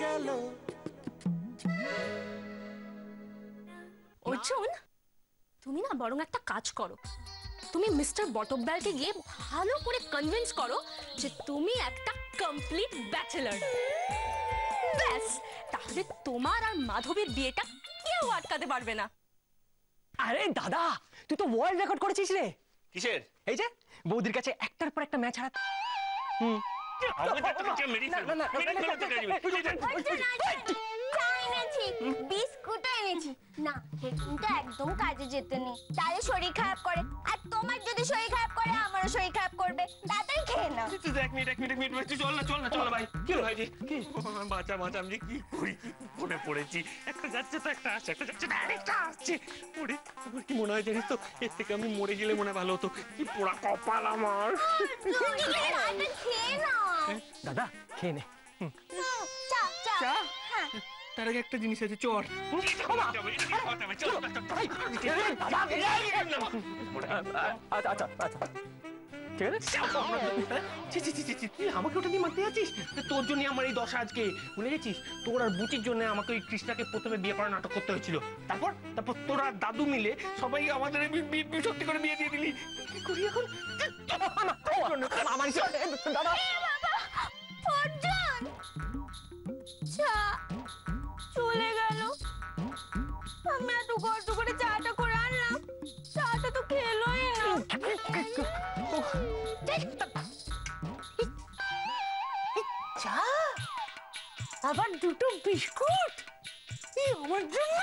গেল। অর্জুন, তুমি না বরং একটা কাজ করো, তুমি মিস্টার বটব্যালকে গিয়ে ভালো করে কনভিন্স করো যে তুমি একটা কমপ্লিট ব্যাচেলর। ব্যাস, তাহলে তোমার আর মাধবীর বিয়েটা কেউ আটকাতে পারবে না। আরে দাদা, তুই তো ওয়ার্ল্ড রেকর্ড করেছিস রে। কিসের? এই যে বৌদির কাছে একটার পর একটা ম্যাচ হারাতে। বিস্কুট এনেছি না, কিন্তু একদম কাজে যেতে নেই, তাহলে শরীর খারাপ করে। আর তোমার যদি শরীর খারাপ করে আমারও শরীর খারাপ করবে, তাড়াতাড়ি খেয়ে নাও। এক মিনিট চল না ভাই। কি ভাই জি, কি বাঁচা আমি কি করি, কি করে পড়েছি। একটা যাচ্ছে তো একটা আসছে, একটা যাচ্ছে আরেকটা আসছে। ওরে আমার কি মনে হয় জানিস তো, এর থেকে আমি মরে গেলে মনে ভালো হতো। কি পোড়া কপাল আমার। খেয়ে নাও দাদা, খেয়ে নে। চা চা। চা? হ্যাঁ, তার আগে একটা জিনিস আছে, চল। আচ্ছা আচ্ছা, ঠিক আছে। আমাকে ওটা দিয়ে মারতে যাচ্ছিস? তোর জন্য আমার এই দশা আজকে, ভুলে গেছিস? তোর আর বুচির জন্য আমাকে ওই কৃষ্ণাকে প্রথমে বিয়ে করার নাটক করতে হয়েছিল। তারপর তোর আর দাদু মিলে সবাই আমাদের সত্যি করে বিয়ে দিয়ে দিলি। কি করি এখন? দাদা চা চলে গেল। আমি এত কষ্ট করে চাটা করে আনলাম, চাটা তো খেলোই না। চা আবার দুটো বিস্কুট আমার জন্য।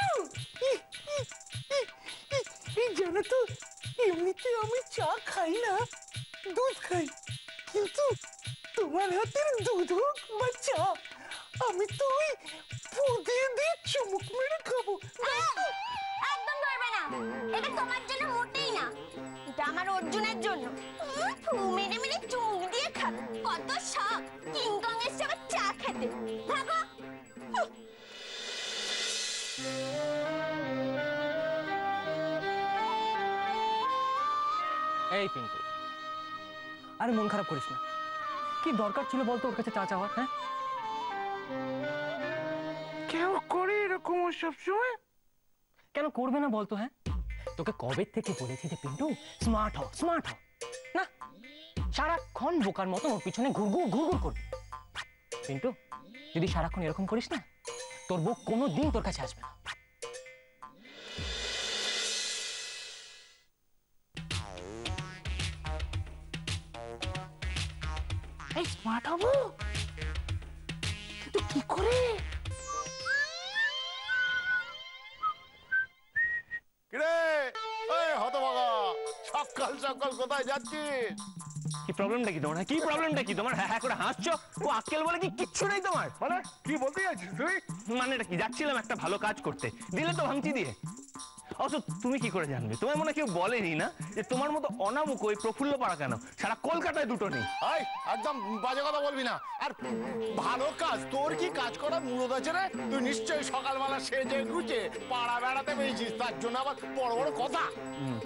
জানো তো, এমনিতে আমি চা খাই না, দুধ খাই, কিন্তু তোমার হাতের দুধ হোক বা চা, আমি তো ওই ফুদিয়ে দিয়ে চুমুক মেরে খাবো। একদম ধরবে না, এটা তোমার জন্য মোটেই না, এটা আমার অর্জুনের জন্য। ফু মেরে মেরে চুমুক দিয়ে খাবে, কত শখ কিংকং এসে আবার চা খেতে। ভাগো। এই পিন্টু, আরে মন খারাপ করিস না। কি দরকার ছিল বলতো ওর কাছে চা চাওয়ার? হ্যাঁ, কেউ করে এরকম সবসময়? কেন করবে না বলতো? হ্যাঁ, তোকে কবে থেকে বলেছি যে পিন্টু স্মার্ট হ স্মার্ট হ, না সারাক্ষণ বোকার মতো ওর পিছনে ঘুরঘুর করবি। পিন্টু, যদি সারাক্ষণ এরকম করিস না, তোর বউ কোনোদিন তোর কাছে আসবে না। এই স্মার্ট হবো কিন্তু কি করে? কিরে এই হতভাগা, সকাল সকাল কোথায় যাচ্ছিস? কি প্রবলেমটা কি তোমার? কি প্রবলেমটা কি তোমার? হ্যাঁ করে হাসছো। ও আক্কেল বলে কি কিচ্ছু নেই তোমার? মানে কি বলতে যাচ্ছিস তুই? মানেটা কি? যাচ্ছিলাম একটা ভালো কাজ করতে, দিলে তো ভাঙচি দিয়ে। অথচ তুমি কি করে জানবে? তোমার মনে কেউ বলেনি না যে তোমার মতো অনামুক ওই প্রফুল্ল পাড়া কেন সারা কলকাতায় দুটো নেই? এই একদম বাজে কথা বলবি না। আর ভালো কাজ, তোর কি কাজ করার মুরদ আছে রে? তুই নিশ্চয়ই সকালবেলা সেজে গুজে পাড়া বেড়াতে পেয়েছিস, তার জন্য আবার বড় বড় কথা।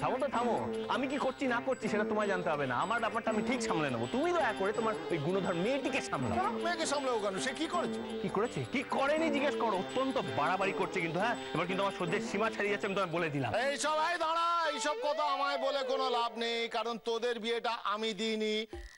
থামো তো থামো, আমি কি করছি না করছি সেটা তোমায় জানতে হবে না। আমার ব্যাপারটা আমি ঠিক সামলে নেবো। তুমি দয়া করে তোমার ওই গুণধর মেয়েটিকে সামলাও। মেয়েকে সামলাও কেন? সে কি করেছে? কি করেছে কি করেনি জিজ্ঞেস করো। অত্যন্ত বাড়াবাড়ি করছে কিন্তু। হ্যাঁ, এবার কিন্তু আমার সহ্যের সীমা ছাড়িয়ে যাচ্ছে, আমি তোমায় বলে দিলাম। এই সবাই দাঁড়া, এইসব কথা আমায় বলে কোনো লাভ নেই, কারণ তোদের বিয়েটা আমি দিইনি।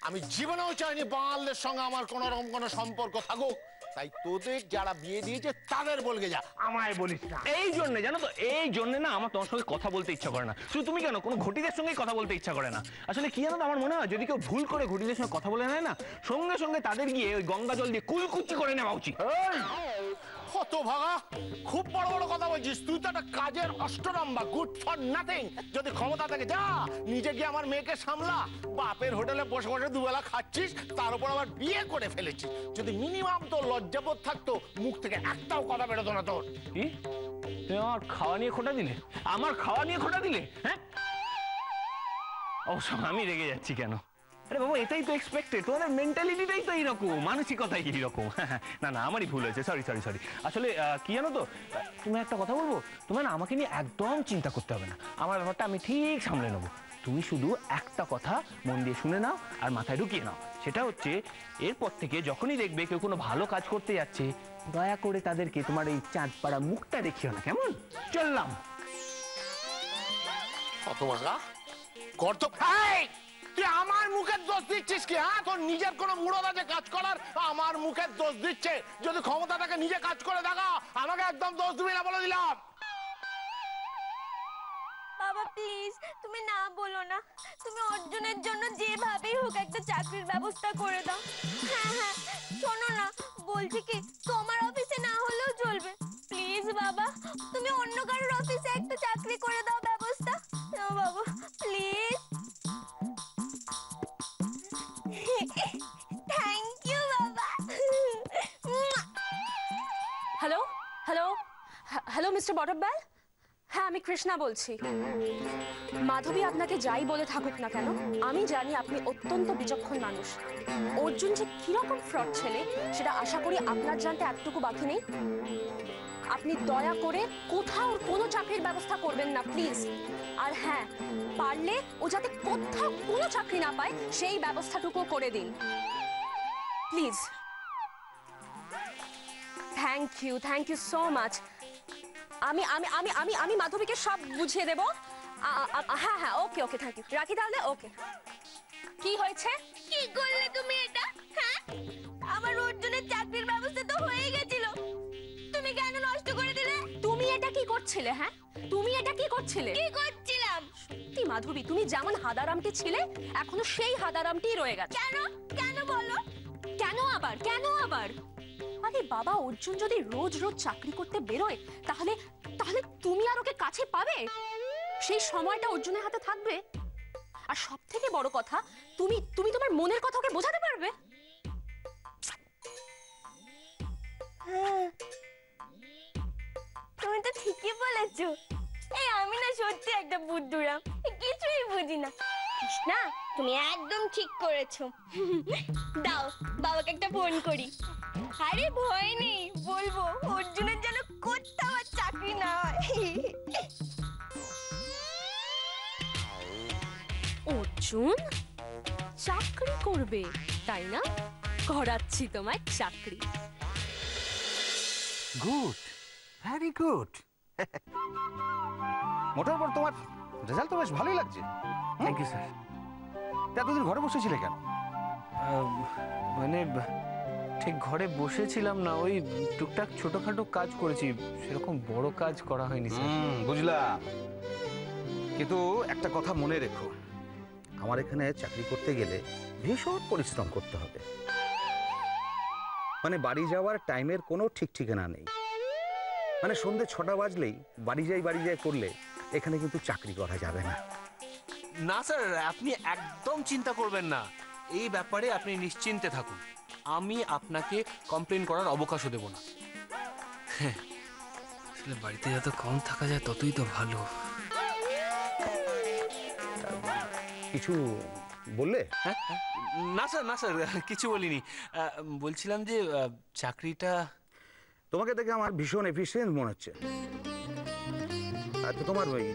আমি জীবনেও চাইনি বাঙালদের সঙ্গে আমার কোনো রকম কোনো সম্পর্ক থাকুক। তাই তোদের যারা বিয়ে দিয়েছে তাদের বলকে যা, আমায় বলিস না। এই জন্য জানো তো, এই জন্য না আমার তোমার সঙ্গে কথা বলতে ইচ্ছা করে না। শুধু তুমি কেন, কোনো ঘটিদের সঙ্গেই কথা বলতে ইচ্ছা করে না। আসলে কি জানো তো, আমার মনে হয় যদি কেউ ভুল করে ঘটিদের সঙ্গে কথা বলে নেয় না, সঙ্গে সঙ্গে তাদের গিয়ে ওই গঙ্গা জল দিয়ে কুলকুচি করে নেওয়া উচিত। কত ভাগা, খুব বড় বড় কথা বলছিস। তুই তো একটা কাজের অষ্টরম্বা, গুড ফর নাথিং। যদি ক্ষমতা থাকে যা নিজে গিয়ে আমার মেয়েকে সামলা। বাপের হোটেলে বসে বসে দুবেলা খাচ্ছিস, তার উপর আবার বিয়ে করে ফেলেছিস। যদি মিনিমাম তোর লজ্জাবোধ থাকতো, মুখ থেকে একটাও কথা বেরোতো না তোর। কি তুমি আমার খাওয়া নিয়ে খোঁটা দিলে? আমার খাওয়া নিয়ে খোঁটা দিলে? হ্যাঁ, অবশ্য আমি রেগে যাচ্ছি কেন? আরে বাবা, এটাই তো এক্সপেক্টেড। তোমাদের মেন্টালিটিটাই তো এইরকম, মানসিকতাই এইরকম। না না, আমারই ভুল হয়েছে, সরি সরি সরি। আসলে কি জানো তো, তুমি একটা কথা বলবো, তোমার না আমাকে নিয়ে একদম চিন্তা করতে হবে না। আমার ব্যাপারটা আমি ঠিক সামলে নেবো। তুমি শুধু একটা কথা মন দিয়ে শুনে নাও আর মাথায় ঢুকিয়ে নাও, সেটা হচ্ছে এরপর থেকে যখনই দেখবে কেউ কোনো ভালো কাজ করতে যাচ্ছে, দয়া করে তাদেরকে তোমার এই চাঁদপাড়া মুখটা দেখিও না, কেমন? চললাম। হতভাগা কর তো। তুই আমার মুখের দোষ দিচ্ছিস কি? হ্যাঁ, তোর নিজের কোনো মুড়দ আছে কাজ করার? আমার মুখের দোষ দিচ্ছে। যদি ক্ষমতা থাকে নিজে কাজ করে দেখা, আমাকে একদম দোষ দিবি না বলে দিলাম। বাবা প্লিজ তুমি না বলো না, তুমি অর্জুনের জন্য যেভাবেই হোক একটা চাকরির ব্যবস্থা করে দাও। হ্যাঁ হ্যাঁ শোনো না, বলছি কি তোমার অফিসে না হলেও চলবে, প্লিজ বাবা তুমি অন্য কারোর অফিসে একটা চাকরি করে দাও ব্যবস্থা। বাবা প্লিজ। থ্যাংক ইউ বাবা। Hello hello hello mister Batabyal, হ্যাঁ আমি কৃষ্ণা বলছি। মাধবী আপনাকে যাই বলে থাকুক না কেন, আমি জানি আপনি অত্যন্ত বিচক্ষণ মানুষ। অর্জুন যে কিরকম ফ্রড ছেলে সেটা আশা করি আপনার জানতে একটুকু বাকি নেই। আপনি দয়া করে কোথাও কোনো চাকরির ব্যবস্থা করবেন না প্লিজ। আর হ্যাঁ, পারলে ও যাতে কোথাও কোনো চাকরি না পায় সেই ব্যবস্থাটুকু করে দিন please. Thank you so much. আমি আমি আমি আমি আমি মাধবীকে সব বুঝিয়ে দেব। হ্যাঁ হ্যাঁ ওকে ওকে থ্যাংক ইউ, রাখি তাহলে। ওকে। কি হয়েছে? কি করলে তুমি এটা? হ্যাঁ, আমার অর্জুনের চাকরির ব্যবস্থা তো হয়ে গেছিল, তুমি কেন নষ্ট করে দিলে? তুমি এটা কি করছিলে? হ্যাঁ তুমি এটা কি করছিলে? কি করছিলাম? সত্যি মাধবী, তুমি যেমন হাদারামটি ছিলে এখনো সেই হাদারামটি রয়ে গেছে। কেন কেন বলো? কেন আবার কেন আবার? আরে বাবা, অর্জুন যদি রোজ রোজ চাকরি করতে বেরোয় তাহলে তাহলে তুমি আর ওকে কাছে পাবে? সেই সময়টা অর্জুনের হাতে থাকবে। আর সব থেকে বড় কথা, তুমি তুমি তোমার মনের কথা ওকে বোঝাতে পারবে। তুমি তো ঠিকই বলেছো। এই আমি না সত্যি একটা বুদ্ধুরাম, কিছুই বুঝি না। কৃষ্ণা তুমি একদম ঠিক করেছো। দাও বাবাকে একটা ফোন করি। আরে ভয় নেই, বলবো অর্জুনের যেন কোথাও আর চাকরি না হয়। অর্জুন চাকরি করবে তাই না? করাচ্ছি তোমায় চাকরি। Good, very good. মোটার পর তোমার রেজাল্ট তো বেশ ভালোই লাগছে। Thank you sir. এতদিন ঘরে বসেছিলে কেন? মানে ঠিক ঘরে বসেছিলাম না, ওই টুকটাক ছোটখাটো কাজ করেছি, সেরকম বড় কাজ করা হয়নি স্যার। বুঝলাম, কিন্তু একটা কথা মনে রেখো, আমার এখানে চাকরি করতে গেলে ভীষণ পরিশ্রম করতে হবে। মানে বাড়ি যাওয়ার টাইমের কোনো ঠিক ঠিকানা নেই। মানে সন্ধ্যে 6টা বাজলেই বাড়ি যাই করলে এখানে কিন্তু চাকরি করা যাবে না। না স্যার, আপনি একদম চিন্তা করবেন না, এই ব্যাপারে আপনি নিশ্চিন্তে থাকুন। আমি আপনাকে কমপ্লেন করার অবকাশও দেব না। আসলে বাড়িতে যত কম থাকা যায় ততই তো ভালো। কিছু বললে? না স্যার, না স্যার, কিছু বলিনি। বলছিলাম যে চাকরিটা... তোমাকে দেখে আমার ভীষণ এফিশিয়েন্ট মনে হচ্ছে। তো তোমার ওই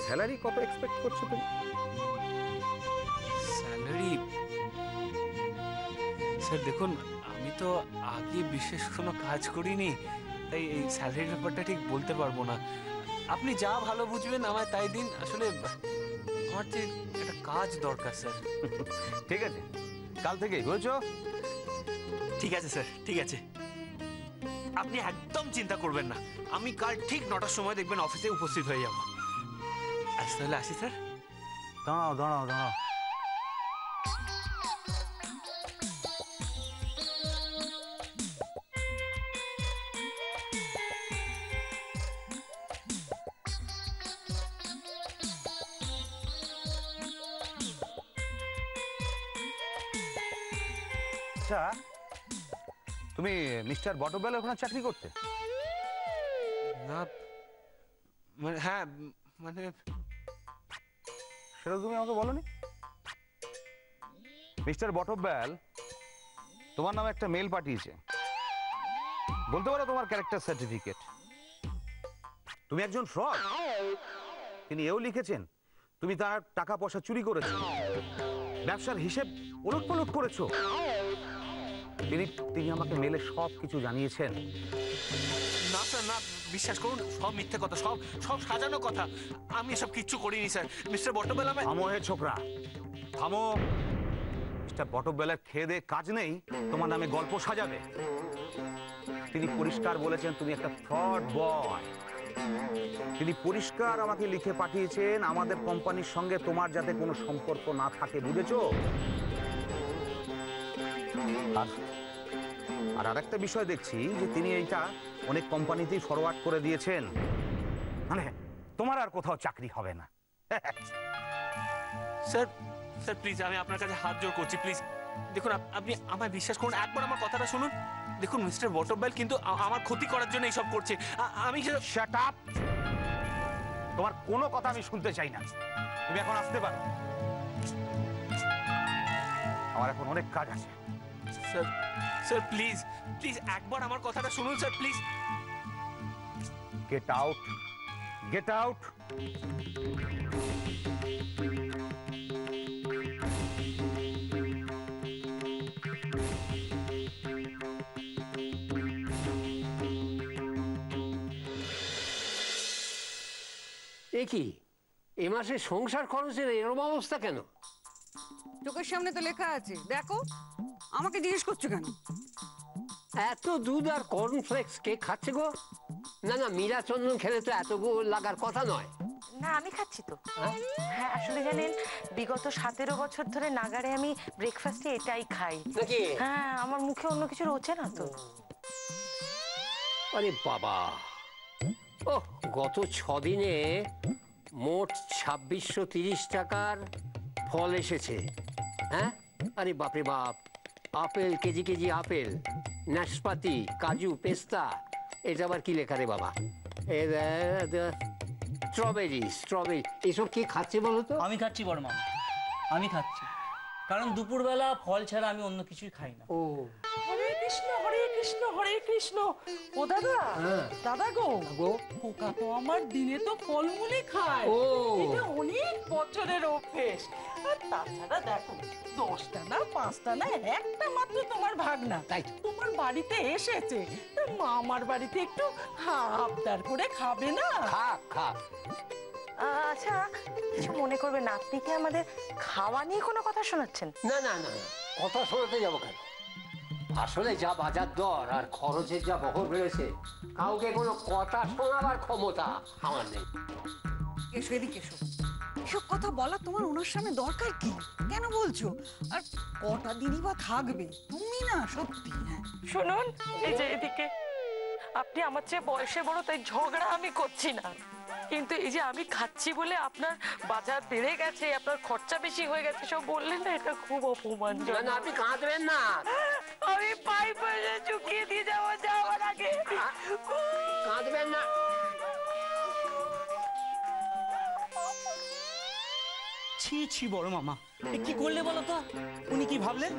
স্যালারি কত এক্সপেক্ট করছো তুমি? স্যালারি স্যার দেখুন, আমি তো আগে বিশেষ কোনো কাজ করিনি, তাই এই স্যালারির ব্যাপারটা ঠিক বলতে পারবো না। আপনি যা ভালো বুঝবেন আমায় তাই দিন। আসলে আমার যে একটা কাজ দরকার স্যার। ঠিক আছে, কাল থেকেই বুঝছো? ঠিক আছে স্যার, ঠিক আছে, আপনি একদম চিন্তা করবেন না। আমি কাল ঠিক 9টার সময় দেখবেন অফিসে উপস্থিত হয়ে যাব। আজ তাহলে আসি স্যার। দাঁড়াও। আচ্ছা, তুমি মিস্টার বটবেল ওখানে চাকরি করতে? না মানে হ্যাঁ, মানে সেটা তুমি আমাকে বলোনি। মিস্টার বটবেল তোমার নামে একটা মেল পাঠিয়েছে, বলতে পারো তোমার ক্যারেক্টার সার্টিফিকেট। তুমি একজন ফ্রড। তিনি এও লিখেছেন তুমি তার টাকা পয়সা চুরি করেছো, ব্যবসার হিসেব ওলটপালট করেছো। তিনি আমাকে মেলে সব কিছু জানিয়েছেন। না স্যার না, বিশ্বাস করুন সব মিথ্যে কথা, সব সব সাজানো কথা। আমি এসব কিচ্ছু করিনি স্যার। মিস্টার বটবেল আমায়... থামো হে ছোকরা, থামো। মিস্টার বটবেলের খেয়ে দে কাজ নেই তোমার নামে গল্প সাজাবে। তিনি পরিষ্কার বলেছেন তুমি একটা ফ্রড বয়। তিনি পরিষ্কার আমাকে লিখে পাঠিয়েছেন আমাদের কোম্পানির সঙ্গে তোমার যাতে কোনো সম্পর্ক না থাকে, বুঝেছো? আর আরেকটা বিষয় দেখছি যে তিনি এইটা অনেক কোম্পানিতেই ফরওয়ার্ড করে দিয়েছেন, মানে তোমার আর কোথাও চাকরি হবে না। স্যার স্যার প্লিজ, আমি আপনার কাছে হাত জোড় করছি, প্লিজ দেখুন, আপনি আমায় বিশ্বাস করুন, একবার আমার কথাটা শুনুন। দেখুন মিস্টার বটবেল কিন্তু আমার ক্ষতি করার জন্য এইসব করছে। আমি শাট আপ! তোমার কোনো কথা আমি শুনতে চাই না, তুমি এখন আসতে পারো। আমার এখন অনেক কাজ আছে। স্যার স্যার প্লিজ প্লিজ একবার আমার কথাটা শুনুন sir, please. Get out, get out. এ কি, এ মাসে সংসার খরচের এরকম অবস্থা কেন? চোখের সামনে তো লেখা আছে, দেখো। আমাকে জিজ্ঞেস করছো কেন? এত দুধ আর কর্নফ্লেক্স কে খাচ্ছে গো? না না, মীরা চন্দন খেলে তো এত লাগার কথা নয়। না, আমি খাচ্ছি তো। হ্যাঁ, আসলে জানেন বিগত 17 বছর ধরে নাগারে আমি ব্রেকফাস্টে এটাই খাই। নাকি? হ্যাঁ, আমার মুখে অন্য কিছু রোচে না তো। আরে বাবা, ও গত 6 দিনে মোট 2630 টাকার ফল এসেছে। হ্যাঁ, আরে বাপরে বাপ, আপেল কেজি কেজি আপেল, নাশপাতি, কাজু, পেস্তা, এটা আবার কি লেখা রে বাবা? স্ট্রবেরি, স্ট্রবেরি, এসব কি খাচ্ছে বলো তো? আমি খাচ্ছি বড় মামা, আমি খাচ্ছি, কারণ দুপুরবেলা ফল ছাড়া আমি অন্য কিছুই খাই না। ও হরে কৃষ্ণ, হরে কৃষ্ণ, হরে কৃষ্ণ। ও দাদা, দাদা গো, খোকা তো আমার দিনে তো ফলমূলই খায়। ও এটা অনেক বছরের অভ্যেস। আর তাছাড়া দেখো, 10টা না 5টা না একটা মাত্র তোমার ভাগনা তাই তোমার বাড়িতে এসেছে, তা মামার বাড়িতে একটু আবদার করে খাবে না? খা খা। আচ্ছা, কিছু মনে করবেন না, আপনি কি আমাদের খাওয়া নিয়ে কোনো কথা শোনাচ্ছেন? না না না, কথা শোনাতে যাবো কেন? আসলে যা বাজার দর আর খরচের যা বহর বেড়েছে, কাউকে কোনো কথা শোনাবার ক্ষমতা আমার নেই। এসো এদিকে এসো। এসব কথা বলা তোমার ওনার সামনে দরকার কি? কেন বলছো? আর কটা দিনই বা থাকবে? তুমি না সত্যি। হ্যাঁ শুনুন, এই যে এদিকে, আপনি আমার চেয়ে বয়সে বড়, তাই ঝগড়া আমি করছি না, কিন্তু এই যে আমি খাচ্ছি বলে আপনার বাজার বেড়ে গেছে, আপনার খরচা বেশি হয়ে গেছে সব বললেন না, এটা খুব অপমানজনক। না, আপনি কাঁদবেন না। আমি পাই পয়সা চুকিয়ে দিয়ে যাওয়ার আগে। কাঁদবেন না। ছি ছি বড় মামা, এ কি করলে বলো তো? উনি কি ভাবলেন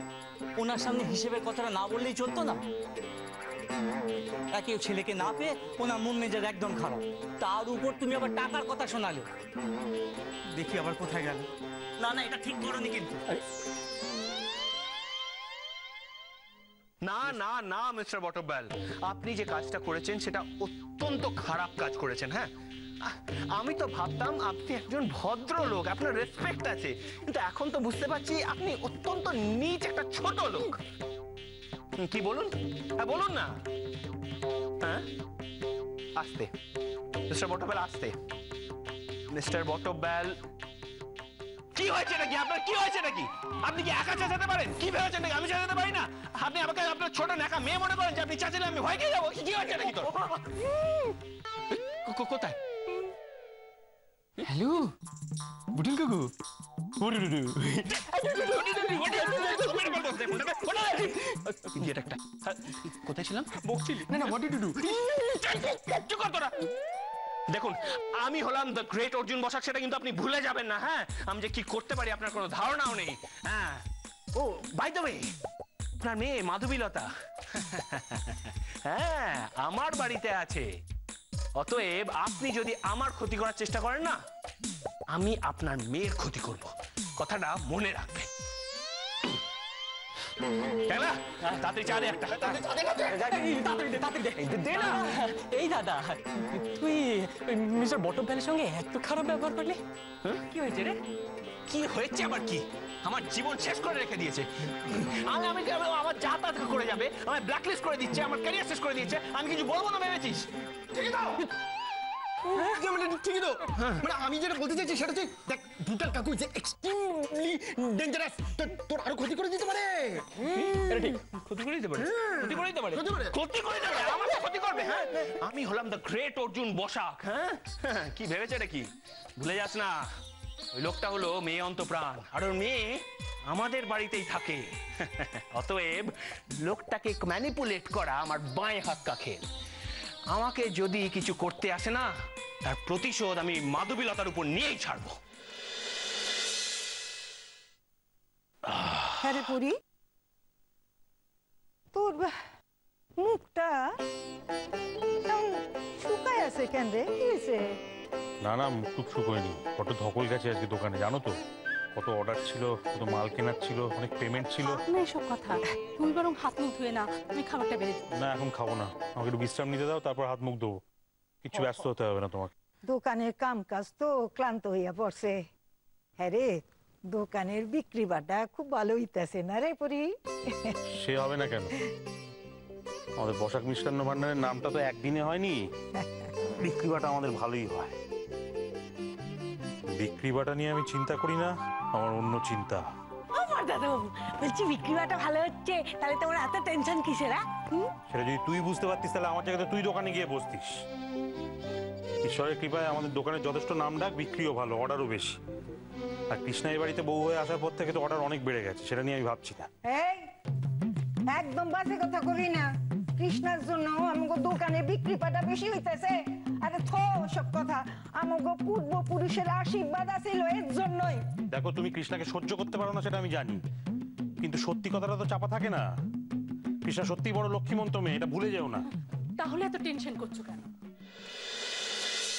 ওনার সামনে হিসেবের কথাটা না বললেই চলতো না? একে ছেলেকে না পেয়ে ওনার মন মেজাজ একদম খারাপ, তার উপর তুমি আবার টাকার কথা শোনালে। দেখি আবার কোথায় গেল। না না, এটা ঠিক করোনি কিন্তু। না না না মিস্টার বটবেল, আপনি যে কাজটা করেছেন সেটা অত্যন্ত খারাপ কাজ করেছেন। হ্যাঁ, আমি তো ভাবতাম আপনি একজন ভদ্র লোক, আপনার রেসপেক্ট আছে, কিন্তু এখন তো বুঝতে পারছি আপনি অত্যন্ত নীচ একটা ছোট লোক। কি বলুন? হ্যাঁ বলুন না। হ্যাঁ, আস্তে মিস্টার বটবেল, আস্তে। মিস্টার বটবেল, কি হয়েছে নাকি আপনার? কি হয়েছে নাকি? আপনি কি একা চেঁচাতে পারেন? কি ভেবেছেন নাকি আমি চেঁচাতে পারি না? আপনি আমাকে আপনার ছোট নেকা মেয়ে মনে করেন যে আপনি চেঁচালে আমি ভয় খেয়ে যাবো? কি হয়েছে নাকি তোর? কোথায়? হ্যালো বুটুল কাকু। কোথায় ছিলাম? বকছিলি? না না, হোয়াট ডিড ইউ ডু? দেখুন, আমি হলাম দ্য গ্রেট অর্জুন বসাক, সেটা কিন্তু আপনি ভুলে যাবেন না। হ্যাঁ, আমি যে কি করতে পারি আপনার কোনো ধারণাও নেই। হ্যাঁ, ও বাই দ্য ওয়ে, আপনার মেয়ে মাধবীলতা হ্যাঁ আমার বাড়িতে আছে। অতএব আপনি যদি আমার ক্ষতি করার চেষ্টা করেন না, আমি আপনার মেয়ের ক্ষতি করব, কথাটা মনে রাখবেন। কেলা তাড়াতাড়ি চা দে একটা। এই দাদা, তুই মিস্টার বটব্যালের সঙ্গে এত খারাপ ব্যবহার করলি? কি হয়েছে রে? কি হয়েছে আবার কি? আমার জীবন শেষ করে রেখে দিয়েছে। আমার যা তা করে যাবে, আমার ব্ল্যাকলিস্ট করে দিচ্ছে, আমার ক্যারিয়ার শেষ করে দিচ্ছে। আমি কিছু বলবো না ভেবেছিস? ঠিক আছে ঠিকই তো, মানে আমি যেটা বলতে চাইছি সেটা হচ্ছে, দেখ দুটার কাকু যে এক্সট্রিমলি ডেঞ্জারাস, তোর আরো ক্ষতি করে দিতে পারে। এটা ঠিক, ক্ষতি করে দিতে পারে, ক্ষতি করে দিতে পারে, ক্ষতি করে দিতে পারে, আমাকে ক্ষতি করবে। হ্যাঁ, আমি হলাম দ্য গ্রেট অর্জুন বসাক। হ্যাঁ, কি ভেবেছে এটা কি? ভুলে যাস না, ওই লোকটা হলো মেয়ে অন্তপ্রাণ, আর ওর মেয়ে আমাদের বাড়িতেই থাকে। অতএব লোকটাকে ম্যানিপুলেট করা আমার বাঁয়ে হাত কাখে। আমাকে যদি কিছু করতে আসে না, তার প্রতিশোধ আমি মাধবীলতার উপর নিয়েই ছাড়বো। হ্যাঁ রে পরি, তোর মুখটা শুকায় আছে কেন রে? কি হয়েছে? না না, মুখ টুক শুকোয়নি, কত ধকল গেছে আজকে দোকানে, জানো তো? কত অর্ডার ছিল, কত মাল কেনার ছিল, অনেক পেমেন্ট ছিল। না এসব কথা, তুমি বরং হাত মুখ ধুয়ে না, তুমি খাবারটা বেড়ে দিও। না এখন খাবো না, আমাকে একটু বিশ্রাম নিতে দাও, তারপর হাত মুখ ধোবো। কিছু ব্যস্ত হতে হবে না তোমাকে। দোকানের কাম কাজ তো ক্লান্ত হইয়া পড়ছে। হ্যাঁ রে, দোকানের বিক্রি বাটা খুব ভালো হইতাছে না রে পরি? সে হবে না কেন, আমাদের বসাক মিষ্টান্ন ভান্ডারের নামটা তো একদিনে হয়নি। বিক্রি বাটা আমাদের ভালোই হয়। বিক্রি বাটা নিয়ে আমি চিন্তা করি না, আমার অন্য চিন্তা। আমার দাদা বলছি বিক্রি বাটা ভালো হচ্ছে, তাহলে তোমার এত টেনশন কিসের? সেটা যদি তুই বুঝতে পারতিস তাহলে আমার জায়গাতে তুই দোকানে গিয়ে বসতিস। ঈশ্বরের কৃপায় আমাদের দোকানে যথেষ্ট নাম ডাক, বিক্রিও ভালো, অর্ডারও বেশি। আর কৃষ্ণা এই বাড়িতে বউ হয়ে আসার পর থেকে তো অর্ডার অনেক বেড়ে গেছে, সেটা নিয়ে আমি ভাবছি না। এই একদম বাজে কথা করি না, কৃষ্ণার জন্য আমাকে দোকানে বিক্রি পাটা বেশি হইতেছে। আরে থো সব কথা, আমাকে পূর্বপুরুষের আশীর্বাদ আছিল এর জন্যই। দেখো তুমি কৃষ্ণাকে সহ্য করতে পারো না সেটা আমি জানি, কিন্তু সত্যি কথাটা তো চাপা থাকে না। কৃষ্ণা সত্যি বড় লক্ষ্মীমন্ত মেয়ে, এটা ভুলে যেও না। তাহলে এত টেনশন করছো কেন?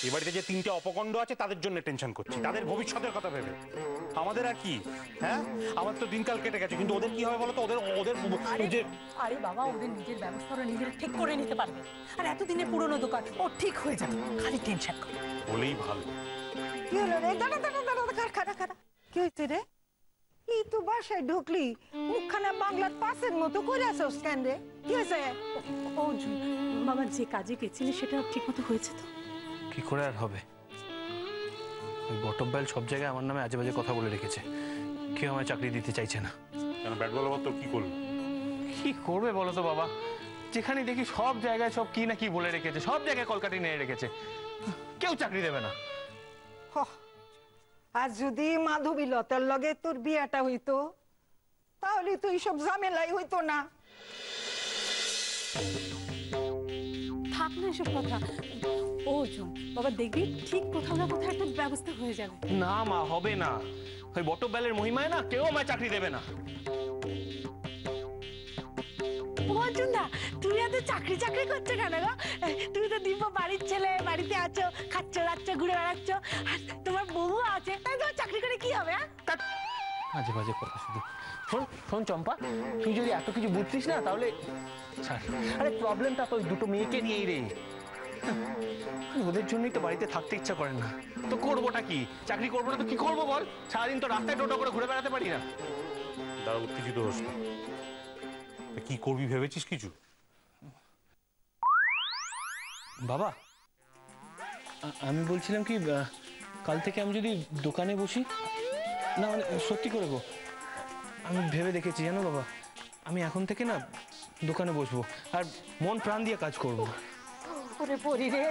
এই বাড়িতে যে 3টে অপকণ্ড আছে তাদের জন্য টেনশন করছি, তাদের ভবিষ্যতের কথা ভেবে। আমাদের আর কি? হ্যাঁ, আমার তো দিনকাল কেটে গেছে, কিন্তু ওদের কি হবে বলো তো? ওদের যে আরে বাবা, ওদের নিজের ব্যবস্থা ওরা নিজেরা ঠিক করে নিতে পারবে। আর এতদিনের পুরনো দোকান, ও ঠিক হয়ে যাবে, খালি টেনশন করে। বলেই ভালো। কি হলো রে? দাঁড়া দাঁড়া দাঁড়া, খাড়া খাড়া, কি হয়েছে রে? এই তো বাসায় ঢুকলি, মুখখানা বাংলার পাশের মতো করে আসছ কেন রে? কি হয়েছে? ও বাবা, যে কাজে গেছিলি সেটা ঠিক মতো হয়েছে তো? কি করে আর হবে? ওই বটব্যাল সব জায়গায় আমার নামে আজে বাজে কথা বলে রেখেছে, কেউ আমায় চাকরি দিতে চাইছে না। কেন ব্যাট বল তো কি করলো? কি করবে বলো তো বাবা, যেখানে দেখি সব জায়গায় সব কি না কি বলে রেখেছে, সব জায়গায় কলকাটি নিয়ে রেখেছে, কেউ চাকরি দেবে না। আর যদি মাধবীলতার লগে তোর বিয়াটা হইতো, তাহলে তো এইসব ঝামেলাই হইতো না। থাক না এসব কথা। ও বাবা, দেখবি ঠিক কোথাও না কোথাও একটা ব্যবস্থা হয়ে যাবে। না মা, হবে না। ওই বটব্যালের মহিমায় না কেউ আমায় চাকরি দেবে না। অর্জুনদা, তুই এত চাকরি চাকরি করছো কেন গো? তুমি তো দিব্য বাড়ির ছেলে, বাড়িতে আছো, খাচ্ছ রাচ্ছ, ঘুরে বেড়াচ্ছ, আর তোমার বউ আছে, তাই তোমার চাকরি করে কি হবে? মাঝে মাঝে কথা শুধু। শোন চম্পা, তুই যদি এত কিছু বুঝছিস না তাহলে আরে প্রবলেমটা তো ওই দুটো মেয়েকে নিয়েই রে। ওদের জন্যই তো বাড়িতে থাকতে ইচ্ছা করে না, তো করবোটা কি? চাকরি করবো না তো কি করবো বল? সারাদিন তো রাস্তায় টোটো করে ঘুরে বেড়াতে পারি না। দাঁড়া, উত্তেজিত হোস না। কি করবি ভেবেছিস কিছু? বাবা, আমি বলছিলাম কি, কাল থেকে আমি যদি দোকানে বসি না, মানে সত্যি করে গো, আমি ভেবে দেখেছি জানো বাবা, আমি এখন থেকে না দোকানে বসবো আর মন প্রাণ দিয়ে কাজ করবো। ওরে পরি রে,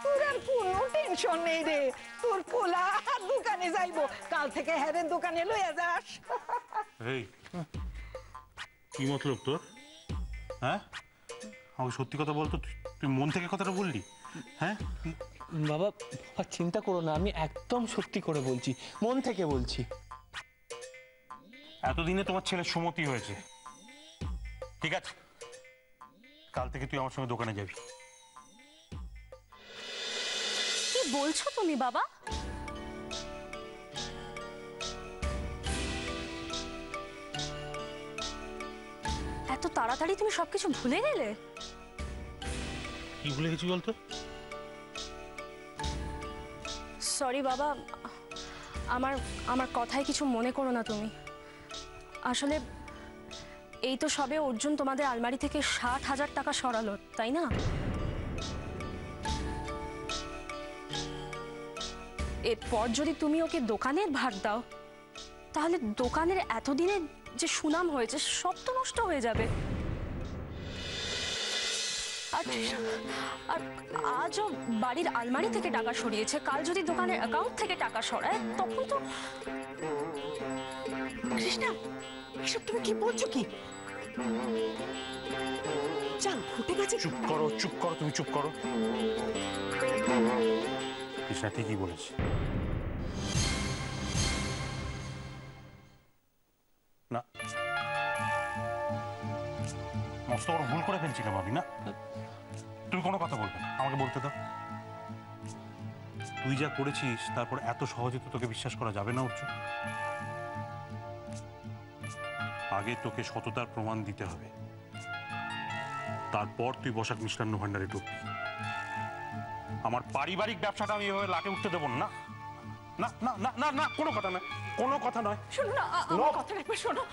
তোর আর কোনো টেনশন নেই রে, তোর পোলা দোকানে যাইবো, কাল থেকে হেরের দোকানে লইয়া যাস। এই কি মতলব তোর? হ্যাঁ, আমাকে সত্যি কথা বলতো, তুই মন থেকে কথাটা বললি? হ্যাঁ বাবা, চিন্তা করো না, আমি একদম সত্যি করে বলছি, মন থেকে বলছি। এতদিনে তোমার ছেলের সম্মতি হয়েছে, ঠিক আছে, কাল থেকে তুই আমার সঙ্গে দোকানে যাবি। কি বলছো তুমি বাবা? এত তাড়াতাড়ি তুমি সবকিছু ভুলে গেলে? কি ভুলে গেছি বলতো? সরি বাবা, আমার আমার কথায় কিছু মনে করো না তুমি। আসলে এই তো সবে অর্জুন তোমাদের আলমারি থেকে 60,000 টাকা সরালো, তাই না? এরপর যদি তুমি ওকে দোকানের ভার দাও, তাহলে দোকানের এতদিনে যে সুনাম হয়েছে সব তো নষ্ট হয়ে যাবে। আর আজও বাড়ির আলমারি থেকে টাকা সরিয়েছে, কাল যদি দোকানের অ্যাকাউন্ট থেকে টাকা সরায় তখন তো। কৃষ্ণা, এসব তুমি কি বলছো কি? চল, ঘটে গেছে। চুপ করো, চুপ করো, তুমি চুপ করো। কৃষ্ণা ঠিকই বলেছে। না, মস্ত বড় ভুল করে ফেলছিলাম আমি, না? তুমি কোনো কথা বলবে না, আমাকে বলতে দাও। তুই যা করেছিস তারপর এত সহজে তো তোকে বিশ্বাস করা যাবে না অর্জুন। আগে তোকে সততার প্রমাণ দিতে হবে, তারপর তুই বসাক মিষ্টান্ন ভান্ডারে ঢুকবি। আমার পারিবারিক ব্যবসাটা আমি এভাবে লাটে উঠতে দেবো না। না না না না না, কোনো কথা নয়, কোনো কথা নয়। শোনো না, আমার কথাটা একবার শোনো।